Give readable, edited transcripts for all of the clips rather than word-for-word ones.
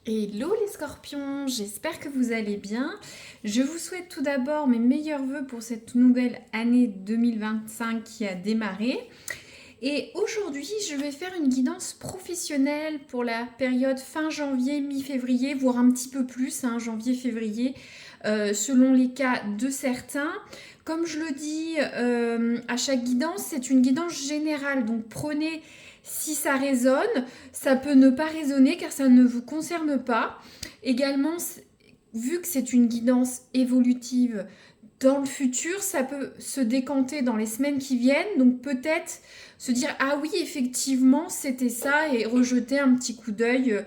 Hello les scorpions, j'espère que vous allez bien. Je vous souhaite tout d'abord mes meilleurs vœux pour cette nouvelle année 2025 qui a démarré. Et aujourd'hui, je vais faire une guidance professionnelle pour la période fin janvier, mi-février, voire un petit peu plus, hein, janvier-février, selon les cas de certains. Comme je le dis à chaque guidance, c'est une guidance générale, donc prenez si ça résonne, ça peut ne pas résonner car ça ne vous concerne pas. Également, vu que c'est une guidance évolutive dans le futur, ça peut se décanter dans les semaines qui viennent, donc peut-être se dire ah oui effectivement c'était ça et rejeter un petit coup d'œil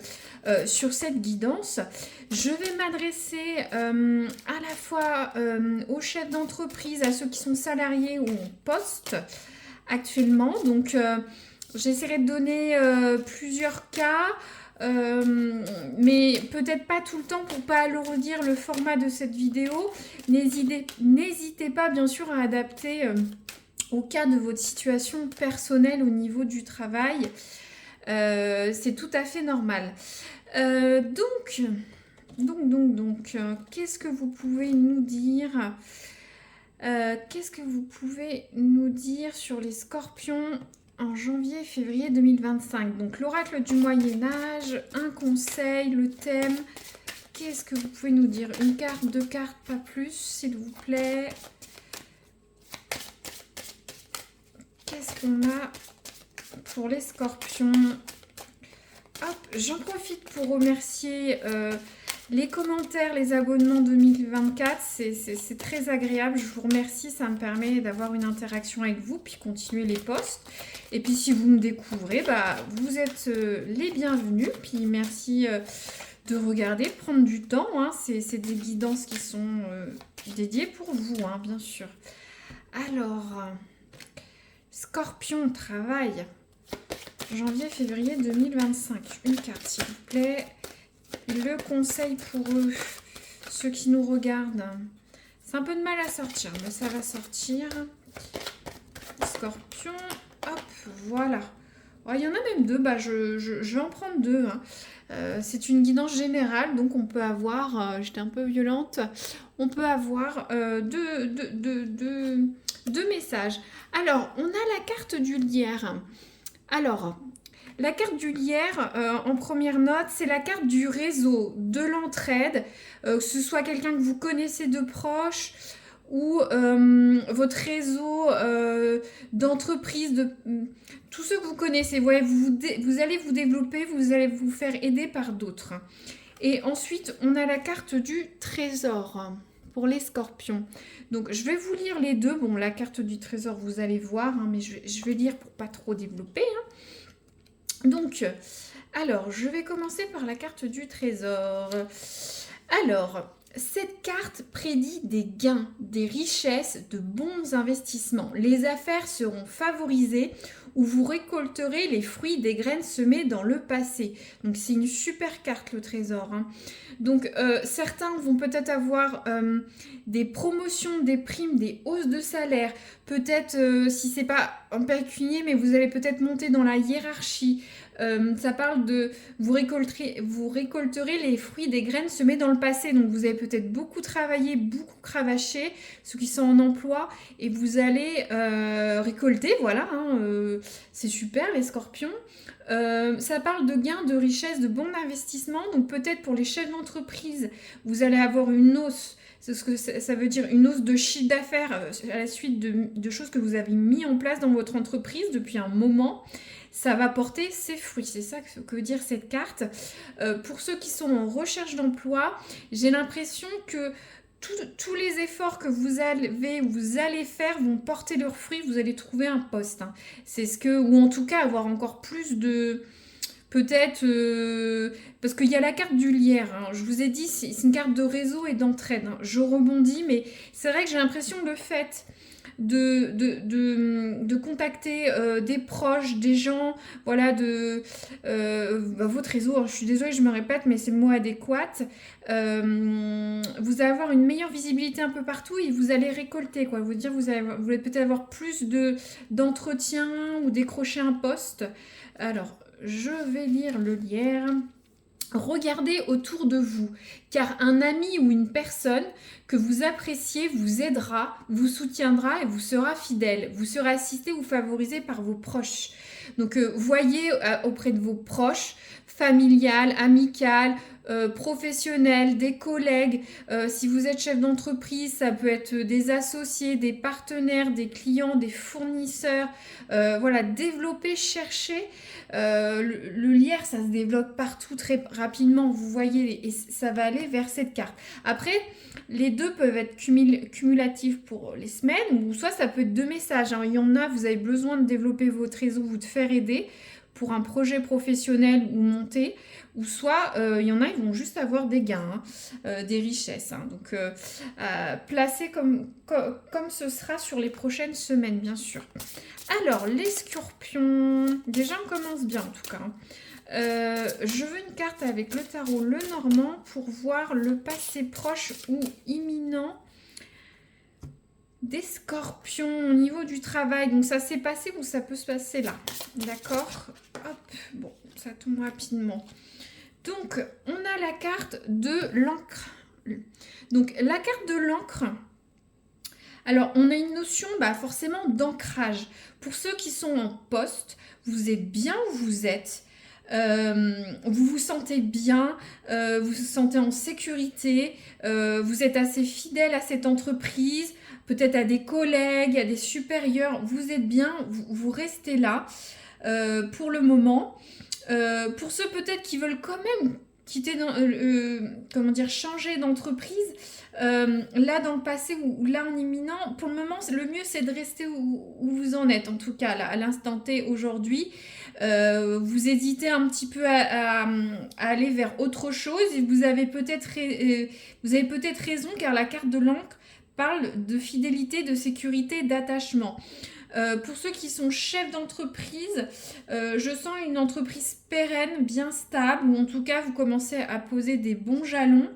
sur cette guidance. Je vais m'adresser à la fois aux chefs d'entreprise, à ceux qui sont salariés ou en poste actuellement, donc j'essaierai de donner plusieurs cas. Mais peut-être pas tout le temps pour pas alourdir le format de cette vidéo. N'hésitez pas bien sûr à adapter au cas de votre situation personnelle au niveau du travail. C'est tout à fait normal. Qu'est-ce que vous pouvez nous dire Qu'est-ce que vous pouvez nous dire sur les scorpions en janvier-février 2025? Donc l'oracle du Moyen-Âge, un conseil, le thème. Qu'est-ce que vous pouvez nous dire? Une carte, deux cartes, pas plus, s'il vous plaît. Qu'est-ce qu'on a pour les scorpions? Hop, j'en profite pour remercier les commentaires, les abonnements 2024. C'est très agréable. Je vous remercie. Ça me permet d'avoir une interaction avec vous, puis continuer les posts. Et puis si vous me découvrez, vous êtes les bienvenus. Puis merci de regarder, de prendre du temps. Hein. C'est des guidances qui sont dédiées pour vous, hein, bien sûr. Alors, Scorpion, travail. Janvier-février 2025. Une carte, s'il vous plaît. Le conseil pour eux, ceux qui nous regardent. C'est un peu de mal à sortir, mais ça va sortir. Scorpion, hop, voilà. Oh, il y en a même deux, je vais en prendre deux. Hein. C'est une guidance générale, donc on peut avoir, j'étais un peu violente, on peut avoir deux messages. Alors, on a la carte du lierre. Alors, la carte du lierre, en première note, c'est la carte du réseau, de l'entraide, que ce soit quelqu'un que vous connaissez de proche ou votre réseau d'entreprise, tous ceux que vous connaissez. Ouais, vous allez vous développer, vous allez vous faire aider par d'autres. Et ensuite, on a la carte du trésor pour les scorpions. Donc, je vais vous lire les deux. Bon, la carte du trésor, vous allez voir, hein, mais je vais lire pour pas trop développer. Hein. Donc, alors, je vais commencer par la carte du trésor. Alors, cette carte prédit des gains, des richesses, de bons investissements. Les affaires seront favorisées où vous récolterez les fruits des graines semées dans le passé. Donc c'est une super carte le trésor. Hein. Donc certains vont peut-être avoir des promotions, des primes, des hausses de salaire. Peut-être si c'est pas en pécunier, mais vous allez peut-être monter dans la hiérarchie. Ça parle de vous récolterez les fruits des graines semées dans le passé. Donc vous avez peut-être beaucoup travaillé, beaucoup cravaché, ceux qui sont en emploi, et vous allez récolter, voilà, hein, c'est super les scorpions. Ça parle de gains, de richesse, de bons investissements. Donc peut-être pour les chefs d'entreprise, vous allez avoir une hausse. C'est ce que ça veut dire, une hausse de chiffre d'affaires à la suite de choses que vous avez mis en place dans votre entreprise depuis un moment. Ça va porter ses fruits. C'est ça que veut dire cette carte. Pour ceux qui sont en recherche d'emploi, j'ai l'impression que tous les efforts que vous allez faire vont porter leurs fruits. Vous allez trouver un poste. Hein. C'est ce que, ou en tout cas avoir encore plus de... Peut-être, parce qu'il y a la carte du lierre, hein. Je vous ai dit, c'est une carte de réseau et d'entraide. Hein. Je rebondis, mais c'est vrai que j'ai l'impression que le fait de contacter des proches, des gens, voilà, votre réseau, alors je suis désolée, je me répète, mais c'est le mot adéquat, vous allez avoir une meilleure visibilité un peu partout et vous allez récolter, quoi. Vous allez peut-être avoir plus d'entretiens ou décrocher un poste. Alors, je vais lire le lierre. Regardez autour de vous, car un ami ou une personne que vous appréciez vous aidera, vous soutiendra et vous sera fidèle. Vous serez assisté ou favorisé par vos proches. Donc voyez auprès de vos proches, familiales, amicales, professionnels, des collègues. Si vous êtes chef d'entreprise, ça peut être des associés, des partenaires, des clients, des fournisseurs. Voilà, développer, chercher. Le lierre, ça se développe partout très rapidement, vous voyez, et ça va aller vers cette carte. Après, les deux peuvent être cumulatifs pour les semaines, ou soit ça peut être deux messages. Il y en a, vous avez besoin de développer votre réseau ou de faire aider pour un projet professionnel ou monter, ou soit il y en a, ils vont juste avoir des gains, des richesses. Donc, placez comme ce sera sur les prochaines semaines, bien sûr. Alors, les scorpions, déjà on commence bien en tout cas. Je veux une carte avec le tarot Lenormand pour voir le passé proche ou imminent des scorpions au niveau du travail. Donc ça s'est passé ou ça peut se passer là. D'accord? Hop, bon, ça tombe rapidement. Donc, on a la carte de l'encre. Donc, la carte de l'encre, alors on a une notion forcément d'ancrage. Pour ceux qui sont en poste, vous êtes bien où vous êtes. Vous vous sentez bien, vous vous sentez en sécurité, vous êtes assez fidèle à cette entreprise, peut-être à des collègues, à des supérieurs, vous êtes bien, vous restez là pour le moment. Pour ceux peut-être qui veulent quand même quitter, changer d'entreprise, là dans le passé ou là en imminent, pour le moment le mieux c'est de rester où vous en êtes, en tout cas là, à l'instant T aujourd'hui. Vous hésitez un petit peu à aller vers autre chose et vous avez peut-être raison, car la carte de l'encre parle de fidélité, de sécurité, d'attachement. Pour ceux qui sont chefs d'entreprise, je sens une entreprise pérenne, bien stable, ou en tout cas vous commencez à poser des bons jalons,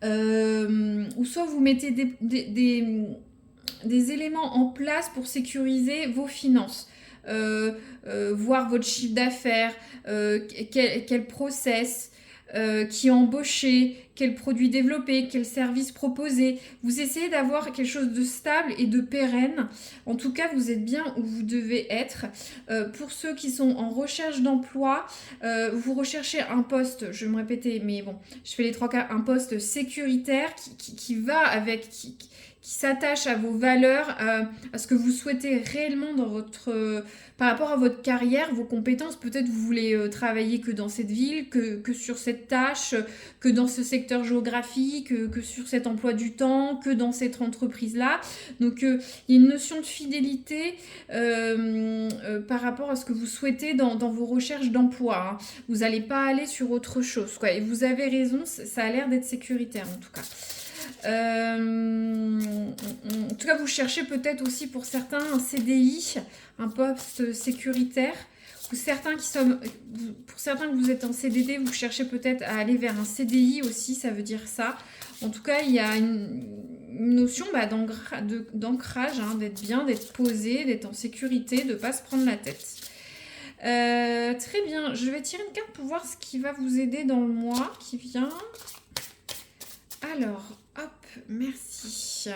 ou soit vous mettez des éléments en place pour sécuriser vos finances. Voir votre chiffre d'affaires, quel process, qui est embauché, quel produit développer, quel service proposer. Vous essayez d'avoir quelque chose de stable et de pérenne. En tout cas, vous êtes bien où vous devez être. Pour ceux qui sont en recherche d'emploi, vous recherchez un poste, je vais me répéter, mais bon, je fais les trois cas, un poste sécuritaire qui va avec... qui s'attache à vos valeurs, à ce que vous souhaitez réellement dans votre, par rapport à votre carrière, vos compétences. Peut-être vous voulez travailler que dans cette ville, que sur cette tâche, que dans ce secteur géographique, que sur cet emploi du temps, que dans cette entreprise-là. Donc, il y a une notion de fidélité par rapport à ce que vous souhaitez dans vos recherches d'emploi. Vous n'allez pas aller sur autre chose, quoi. Et vous avez raison, ça a l'air d'être sécuritaire en tout cas. En tout cas, vous cherchez peut-être aussi pour certains un CDI, un poste sécuritaire. Pour certains que vous êtes en CDD, vous cherchez peut-être à aller vers un CDI aussi, ça veut dire ça. En tout cas, il y a une notion d'ancrage, d'être bien, d'être posé, d'être en sécurité, de ne pas se prendre la tête. Très bien, je vais tirer une carte pour voir ce qui va vous aider dans le mois qui vient. Alors, hop, merci.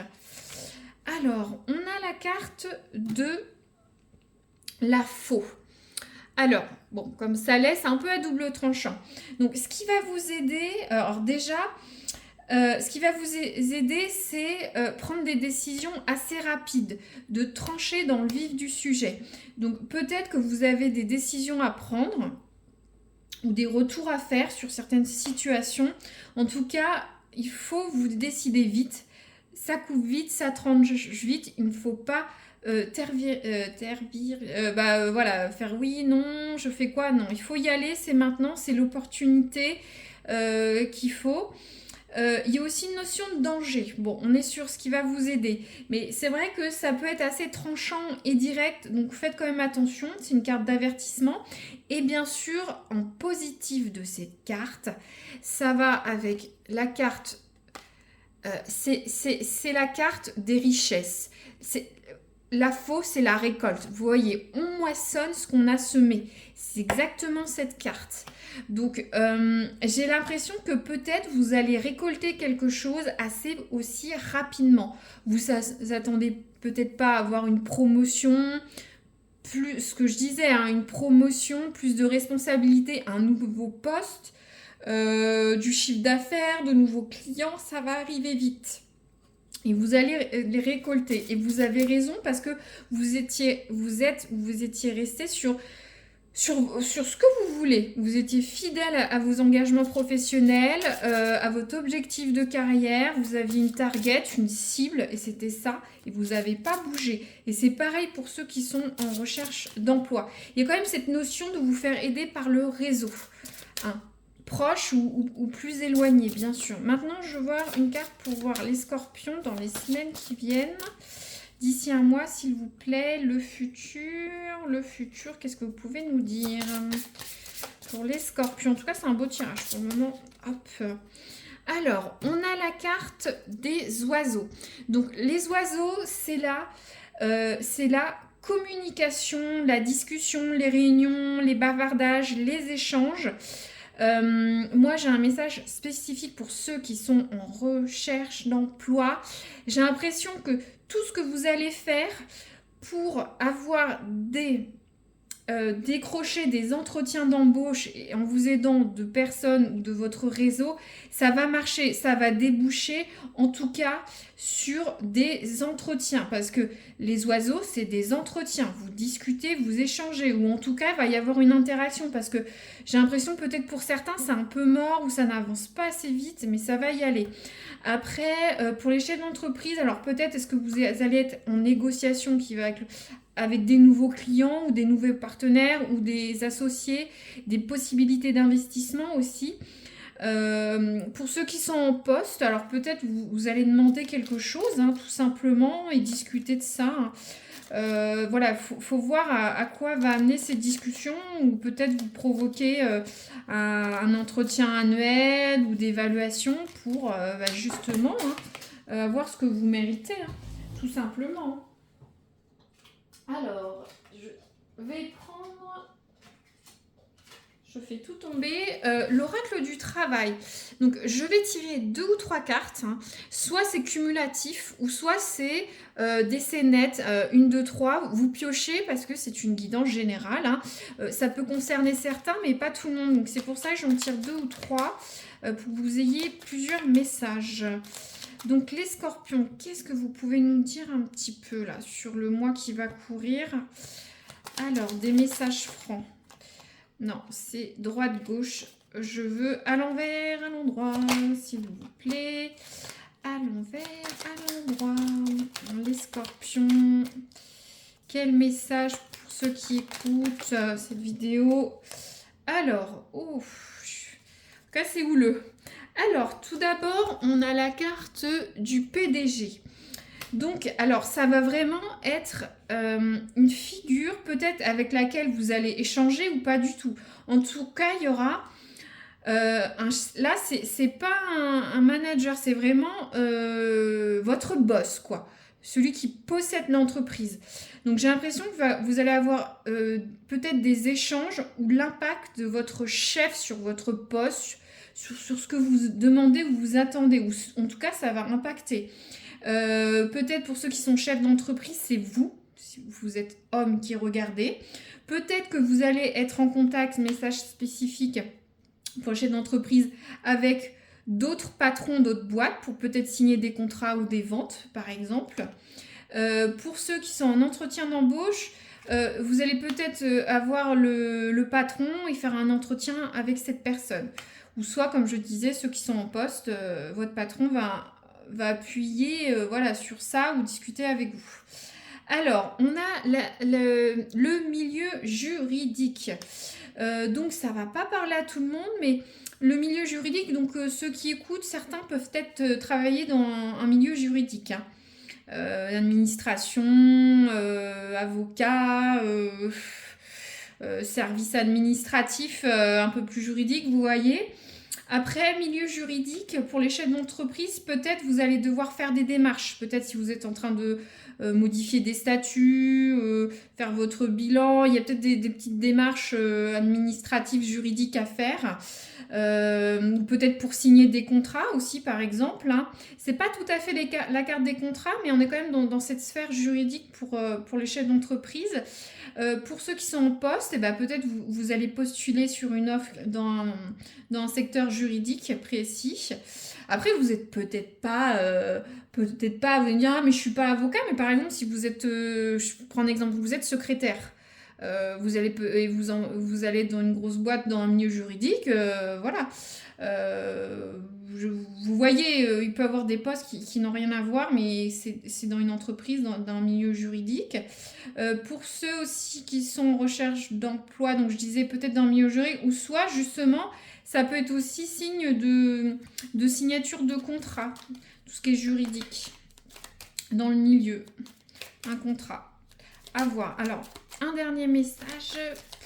Alors, on a la carte de la faux. Alors, bon, comme ça laisse un peu à double tranchant. Donc, ce qui va vous aider, alors déjà, ce qui va vous aider, c'est prendre des décisions assez rapides, de trancher dans le vif du sujet. Donc, peut-être que vous avez des décisions à prendre ou des retours à faire sur certaines situations. En tout cas, il faut vous décider vite, ça coupe vite, ça tranche vite, il ne faut pas faire oui, non, je fais quoi, non, il faut y aller, c'est maintenant, c'est l'opportunité qu'il faut. Il y a aussi une notion de danger. Bon, on est sur ce qui va vous aider, mais c'est vrai que ça peut être assez tranchant et direct, donc faites quand même attention, c'est une carte d'avertissement. Et bien sûr, en positif de cette carte, ça va avec la carte, c'est la carte des richesses. la fausse, c'est la récolte. Vous voyez, on moissonne ce qu'on a semé. C'est exactement cette carte. Donc, j'ai l'impression que peut-être vous allez récolter quelque chose assez aussi rapidement. Vous attendez peut-être pas à avoir une promotion, plus ce que je disais, hein, une promotion, plus de responsabilité, un nouveau poste, du chiffre d'affaires, de nouveaux clients, ça va arriver vite. Et vous allez les récolter. Et vous avez raison parce que vous étiez resté sur ce que vous voulez. Vous étiez fidèle à vos engagements professionnels, à votre objectif de carrière. Vous aviez une target, une cible, et c'était ça. Et vous n'avez pas bougé. Et c'est pareil pour ceux qui sont en recherche d'emploi. Il y a quand même cette notion de vous faire aider par le réseau. Hein. Proche ou plus éloigné, bien sûr. Maintenant, je veux voir une carte pour voir les scorpions dans les semaines qui viennent. D'ici un mois, s'il vous plaît, le futur, qu'est-ce que vous pouvez nous dire pour les scorpions? En tout cas, c'est un beau tirage pour le moment. Hop. Alors, on a la carte des oiseaux. Donc, les oiseaux, c'est la communication, la discussion, les réunions, les bavardages, les échanges. Moi, j'ai un message spécifique pour ceux qui sont en recherche d'emploi. J'ai l'impression que tout ce que vous allez faire pour avoir décrocher des entretiens d'embauche et en vous aidant de personnes ou de votre réseau, ça va marcher, ça va déboucher en tout cas sur des entretiens parce que les oiseaux, c'est des entretiens. Vous discutez, vous échangez ou en tout cas, il va y avoir une interaction parce que j'ai l'impression peut-être pour certains, c'est un peu mort ou ça n'avance pas assez vite, mais ça va y aller. Après, pour les chefs d'entreprise, alors peut-être est-ce que vous allez être en négociation qui va avec des nouveaux clients ou des nouveaux partenaires ou des associés, des possibilités d'investissement aussi. Pour ceux qui sont en poste, alors peut-être vous allez demander quelque chose, hein, tout simplement, et discuter de ça. Voilà, faut voir à quoi va amener cette discussion ou peut-être vous provoquer un entretien annuel ou d'évaluation pour justement voir ce que vous méritez, hein, tout simplement. Alors, je vais prendre... Je fais tout tomber. L'oracle du travail. Donc, je vais tirer 2 ou 3 cartes. Hein. Soit c'est cumulatif, ou soit c'est des scénettes. 1, 2, 3. Vous piochez parce que c'est une guidance générale. Hein. Ça peut concerner certains, mais pas tout le monde. Donc, c'est pour ça que j'en tire 2 ou 3 pour que vous ayez plusieurs messages. Donc, les scorpions, qu'est-ce que vous pouvez nous dire un petit peu là sur le mois qui va courir? Alors, des messages francs. Non, c'est droite-gauche. Je veux à l'envers, à l'endroit, s'il vous plaît. À l'envers, à l'endroit. Les scorpions. Quel message pour ceux qui écoutent cette vidéo? Alors, en tout cas, c'est houleux. Alors, tout d'abord, on a la carte du PDG. Donc, alors, ça va vraiment être une figure peut-être avec laquelle vous allez échanger ou pas du tout. En tout cas, il y aura... là, c'est pas un manager, c'est vraiment votre boss, quoi. Celui qui possède l'entreprise. Donc, j'ai l'impression que vous allez avoir peut-être des échanges où l'impact de votre chef sur votre poste, sur ce que vous demandez ou vous attendez, ou en tout cas, ça va impacter. Peut-être pour ceux qui sont chefs d'entreprise, c'est vous, si vous êtes homme qui regardez. Peut-être que vous allez être en contact, message spécifique pour le chef d'entreprise, avec d'autres patrons, d'autres boîtes, pour peut-être signer des contrats ou des ventes, par exemple. Pour ceux qui sont en entretien d'embauche, vous allez peut-être avoir le patron et faire un entretien avec cette personne. Ou soit, comme je disais, ceux qui sont en poste, votre patron va appuyer sur ça ou discuter avec vous. Alors, on a le milieu juridique. Donc, ça ne va pas parler à tout le monde, mais le milieu juridique, donc ceux qui écoutent, certains peuvent être travailler dans un milieu juridique. Hein. Administration, avocat, service administratif un peu plus juridique, vous voyez. Après, milieu juridique, pour les chefs d'entreprise, peut-être vous allez devoir faire des démarches. Peut-être si vous êtes en train de modifier des statuts, faire votre bilan. Il y a peut-être des petites démarches administratives, juridiques à faire. Peut-être pour signer des contrats aussi, par exemple. Hein. C'est pas tout à fait la carte des contrats, mais on est quand même dans cette sphère juridique pour les chefs d'entreprise. Pour ceux qui sont en poste, peut-être vous allez postuler sur une offre dans un secteur juridique précis. Après, vous êtes peut-être pas, vous allez me dire, ah, mais je suis pas avocat, mais par exemple, si vous êtes, je prends un exemple, vous êtes secrétaire. Vous allez dans une grosse boîte dans un milieu juridique, voilà. Vous voyez, il peut y avoir des postes qui n'ont rien à voir, mais c'est dans une entreprise, dans un milieu juridique. Pour ceux aussi qui sont en recherche d'emploi, donc je disais peut-être dans le milieu juridique, ou soit justement, ça peut être aussi signe de signature de contrat, tout ce qui est juridique dans le milieu, un contrat. À voir. Alors, un dernier message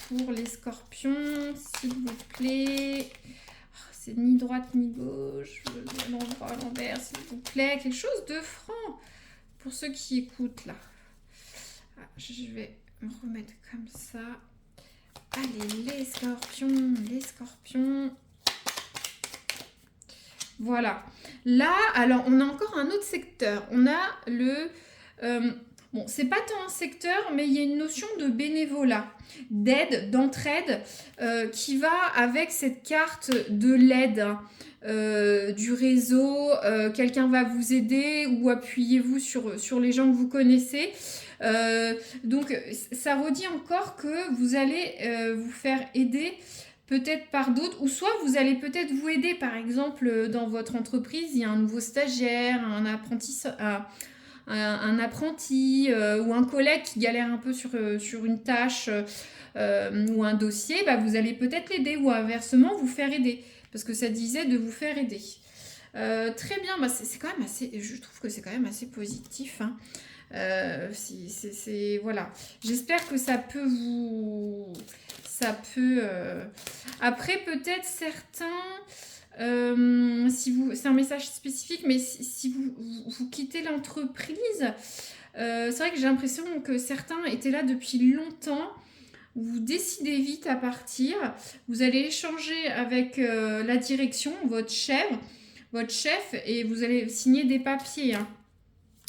pour les scorpions, s'il vous plaît. C'est ni droite ni gauche, l'endroit à l'envers, s'il vous plaît. Quelque chose de franc pour ceux qui écoutent là. Je vais me remettre comme ça. Allez, les scorpions, les scorpions. Voilà. Là, alors, on a encore un autre secteur. On a le... bon, c'est pas tant un secteur, mais il y a une notion de bénévolat, d'aide, d'entraide, qui va avec cette carte de l'aide, du réseau. Quelqu'un va vous aider ou appuyez-vous sur les gens que vous connaissez. Donc, ça redit encore que vous allez vous faire aider peut-être par d'autres, ou soit vous allez peut-être vous aider. Par exemple, dans votre entreprise, il y a un nouveau stagiaire, un apprenti ou un collègue qui galère un peu sur une tâche ou un dossier, vous allez peut-être l'aider ou inversement vous faire aider, parce que ça disait de vous faire aider. Très bien, c'est quand même assez, je trouve que c'est quand même assez positif. Hein. Voilà. J'espère que ça peut vous... Après, peut-être certains... c'est un message spécifique, mais si vous quittez l'entreprise, c'est vrai que j'ai l'impression que certains étaient là depuis longtemps. Vous décidez vite à partir. Vous allez échanger avec la direction, votre chef, et vous allez signer des papiers. Hein.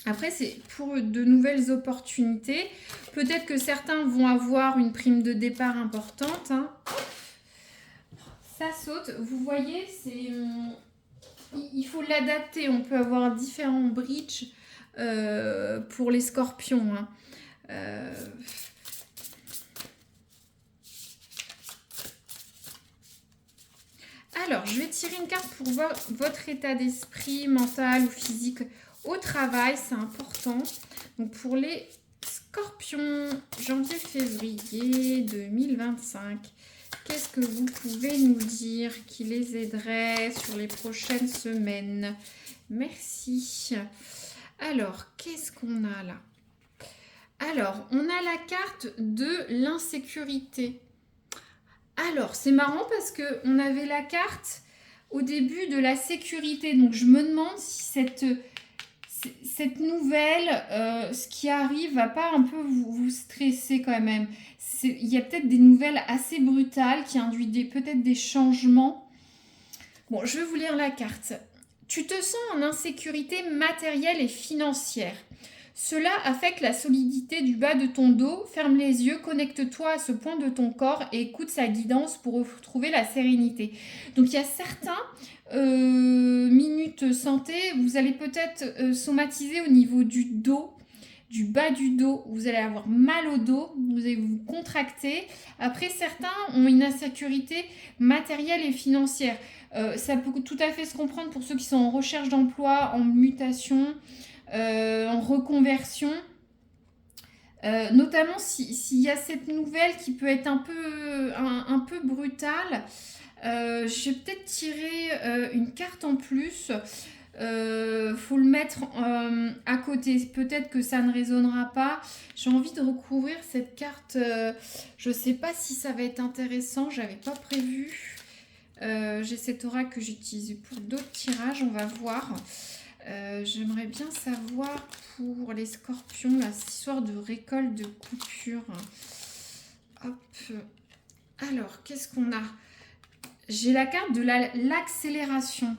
Après, c'est pour de nouvelles opportunités. Peut-être que certains vont avoir une prime de départ importante. Hein. Ça saute. Vous voyez, il faut l'adapter. On peut avoir différents bridges pour les scorpions. Hein. Alors, je vais tirer une carte pour voir votre état d'esprit, mental ou physique au travail, c'est important. Donc pour les scorpions, janvier-février 2025, qu'est-ce que vous pouvez nous dire qui les aiderait sur les prochaines semaines? Merci. Alors, qu'est-ce qu'on a là? Alors, on a la carte de l'insécurité. Alors, c'est marrant parce qu'on avait la carte au début de la sécurité. Donc, je me demande si cette nouvelle, ce qui arrive, va pas un peu vous stresser quand même. Il y a peut-être des nouvelles assez brutales qui induisent peut-être des changements. Bon, je vais vous lire la carte. Tu te sens en insécurité matérielle et financière. Cela affecte la solidité du bas de ton dos. Ferme les yeux, connecte-toi à ce point de ton corps et écoute sa guidance pour retrouver la sérénité. Donc il y a certains minutes santé, vous allez peut-être somatiser au niveau du dos, du bas du dos. Vous allez avoir mal au dos, vous allez vous contracter. Après, certains ont une insécurité matérielle et financière. Ça peut tout à fait se comprendre pour ceux qui sont en recherche d'emploi, en mutation, en reconversion, notamment s'il y a cette nouvelle qui peut être un peu brutale. Je vais peut-être tirer une carte en plus. Faut le mettre à côté. Peut-être que ça ne résonnera pas. J'ai envie de recouvrir cette carte. Je sais pas si ça va être intéressant. J'avais pas prévu. J'ai cet oracle que j'utilise pour d'autres tirages. On va voir. J'aimerais bien savoir pour les scorpions, la histoire de récolte de coupure. Hop. Alors, qu'est-ce qu'on a? J'ai la carte de l'accélération.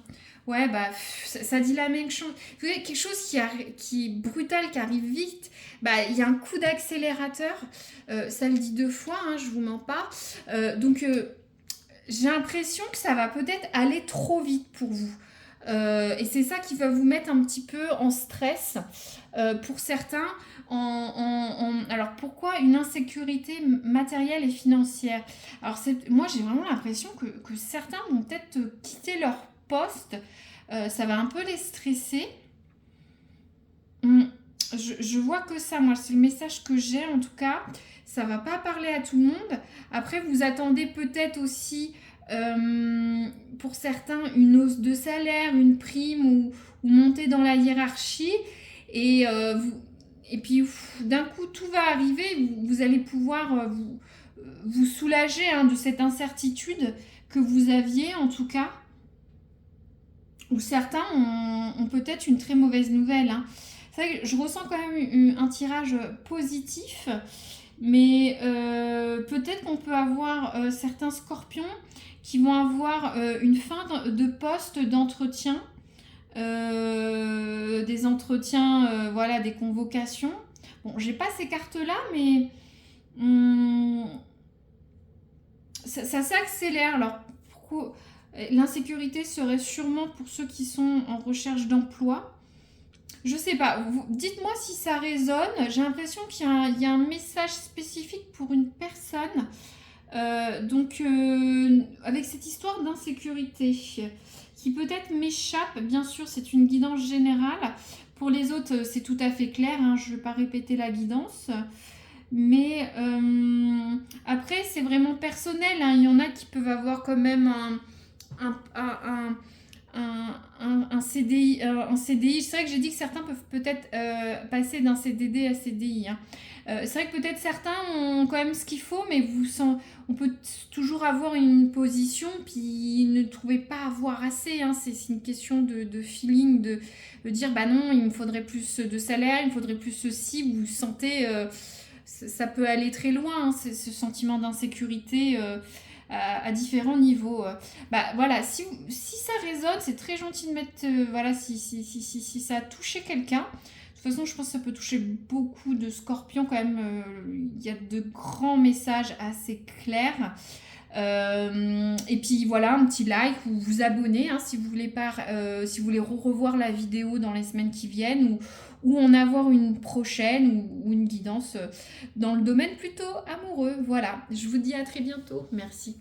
Ouais, bah, ça dit la même chose. Vous voyez, quelque chose qui est brutal, qui arrive vite, bah, il y a un coup d'accélérateur. Ça le dit 2 fois, hein, je vous mens pas. Donc, j'ai l'impression que ça va peut-être aller trop vite pour vous. Et c'est ça qui va vous mettre un petit peu en stress pour certains. Alors pourquoi une insécurité matérielle et financière? Alors moi j'ai vraiment l'impression que certains vont peut-être quitter leur poste. Ça va un peu les stresser. Hum, je vois que ça, moi c'est le message que j'ai en tout cas. Ça va pas parler à tout le monde. Après vous attendez peut-être aussi pour certains une hausse de salaire, une prime ou monter dans la hiérarchie. Et, et puis d'un coup tout va arriver, vous allez pouvoir vous soulager hein, de cette incertitude que vous aviez en tout cas. Ou certains ont peut-être une très mauvaise nouvelle. Hein. C'est vrai que je ressens quand même un tirage positif, mais peut-être qu'on peut avoir certains scorpions qui vont avoir une fin de poste d'entretien, des entretiens, voilà, des convocations. Bon, j'ai pas ces cartes-là, mais ça s'accélère. Alors, pourquoi l'insécurité serait sûrement pour ceux qui sont en recherche d'emploi. Je sais pas, dites-moi si ça résonne. J'ai l'impression qu'il y a un message spécifique pour une personne. Donc, avec cette histoire d'insécurité qui peut-être m'échappe, bien sûr, c'est une guidance générale. Pour les autres, c'est tout à fait clair, hein, je ne vais pas répéter la guidance. Mais après, c'est vraiment personnel. Hein. Il y en a qui peuvent avoir quand même un CDI. C'est vrai que j'ai dit que certains peuvent peut-être passer d'un CDD à CDI. Hein. C'est vrai que peut-être certains ont quand même ce qu'il faut, mais on peut toujours avoir une position, puis ne trouvez pas avoir assez. Hein. C'est une question de feeling, de dire bah non, il me faudrait plus de salaire, il me faudrait plus ceci. Vous sentez, ça peut aller très loin, hein, ce sentiment d'insécurité. À différents niveaux. Bah voilà, si ça résonne, c'est très gentil de mettre, voilà, si ça a touché quelqu'un. De toute façon, je pense que ça peut toucher beaucoup de scorpions quand même. Il y a de grands messages assez clairs. Et puis voilà, un petit like ou vous abonner hein, si vous voulez si vous voulez revoir la vidéo dans les semaines qui viennent ou en avoir une prochaine ou une guidance dans le domaine plutôt amoureux. Voilà, je vous dis à très bientôt. Merci.